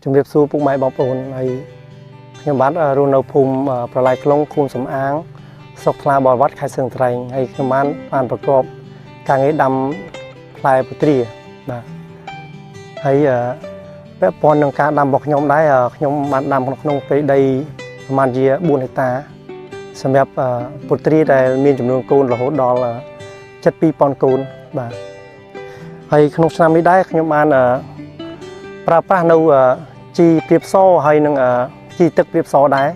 ជំរាបសួរពុកម៉ែបងប្អូនហើយខ្ញុំបានរស់នៅភូមិប្រឡាយខ្លងឃុំសំអាងស្រុកថ្លាបរវត្តខេត្តសៀងត្រែងហើយខ្ញុំបានប្រកបការងារដាំផ្លែពុទ្រាបាទហើយពាក់ព័ន្ធនឹងការដាំរបស់ខ្ញុំដែរខ្ញុំបានដាំក្នុងព្រៃដីប្រមាណជា4ហិកតាសម្រាប់ពុទ្រាដែលមានចំនួនកូនរហូតដល់7,200កូនបាទហើយក្នុងឆ្នាំនេះដែរខ្ញុំបានប្រើប្រាស់នៅជីព្រាបសហើយនឹងជីទឹកព្រាបសដែរ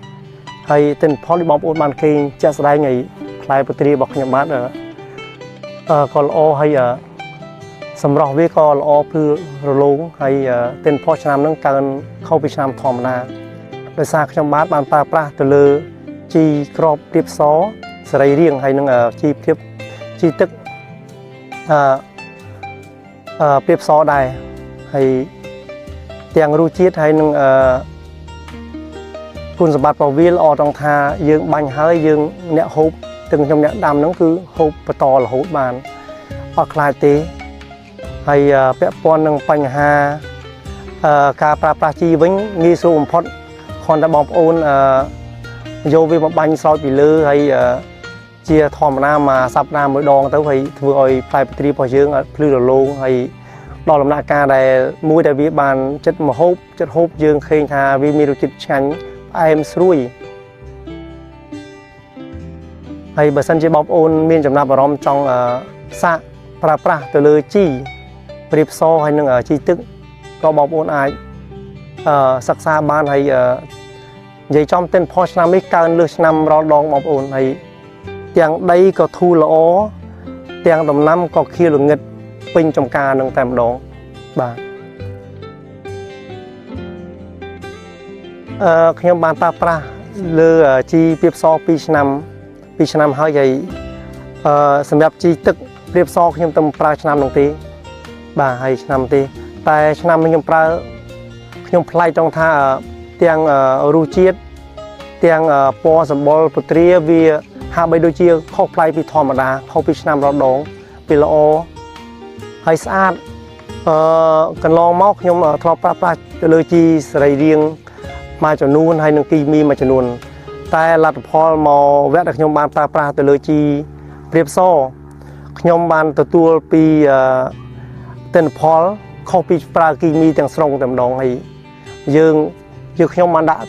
ហើយទិន្នផលរបស់បងប្អូនបានឃើញជាក់ស្ដែងហើយផ្លែពុទ្រារបស់ខ្ញុំបានក៏ល្អហើយសម្រស់វាក៏ល្អភ្លឺរលោងហើយទិន្នផលឆ្នាំហ្នឹងកើនខុសពីឆ្នាំធម្មតាដោយសារខ្ញុំបានប្រើប្រាស់ទៅលើជីក្របព្រាបសសរីរាង្គហើយនឹងជីទឹកព្រាបសដែរហើយទាំងរសជាតិហើយនឹងគុណសម្បត្តិរបស់វាល្អត្រង់ថាយើងបាញ់ហើយយើងអ្នកហូបទាំងខ្ញុំអ្នកដាំហ្នឹងគឺហូបបន្តរហូតបានអត់ខ្លាចទេហើយពាក់ព័ន្ធនឹងបញ្ហាការប្រើប្រាស់ជីវិញងាយស្រួលបំផុតគ្រាន់តែបងប្អូនយកវាមកបាញ់ស្រោចពីលើហើយជាធម្មតាមួយសប្តាហ៍មួយដងទៅហើយធ្វើឲ្យផ្លែពុទ្រារបស់យើងភ្លឺរលោងហើយដល់ដំណាក់កាលដែលមួយដែលវាបានចិត្តមហូបចិត្តហូបយើងឃើញថាវាមានរសជាតិឆ្ងាញ់ផ្អែមស្រួយហើយបើសិនជាបងប្អូនមានចំណាប់អារម្មណ៍ចង់សាកប្រើប្រាស់ទៅលើជីព្រាបសហើយនឹងជីទឹកក៏បងប្អូនអាចសិក្សាបានហើយនិយាយចំទិន្នផលឆ្នាំនេះកើនលើសឆ្នាំរាល់ដងបងប្អូនហើយទាំងដីក៏ធូរល្អទាំងដំណាំក៏ខៀវល្ងិតពេញចំការនឹងតែម្ដងបាទខ្ញុំបានប្រើប្រាស់លើជីព្រាបស2ឆ្នាំហើយសម្រាប់ជីទឹកព្រាបសខ្ញុំទៅប្រើឆ្នាំនោះទេបាទហើយឆ្នាំទេតែឆ្នាំនេះខ្ញុំប្រើខ្ញុំប្លែកត្រង់ថាទាំងរសជាតិទាំងពណ៌សម្បុរពុទ្រាវាហាក់បីដូចជាខុសប្លែកពីធម្មតាខុសពីឆ្នាំរាល់ដងពីល្អហើយស្អាតកន្លងមកខ្ញុំធ្លាប់ប្រើប្រាស់ទៅលើជីសរីរាង្គមួយចំនួនហើយនឹងគីមីមួយចំនួនតែលទ្ធផលមកវគ្គដែលខ្ញុំបានប្រើប្រាស់ទៅលើជីព្រាបសខ្ញុំបានទទួលពីទិន្នផលខុសពីប្រើគីមីទាំងស្រុងតែម្ដងហើយយើងខ្ញុំបានដាក់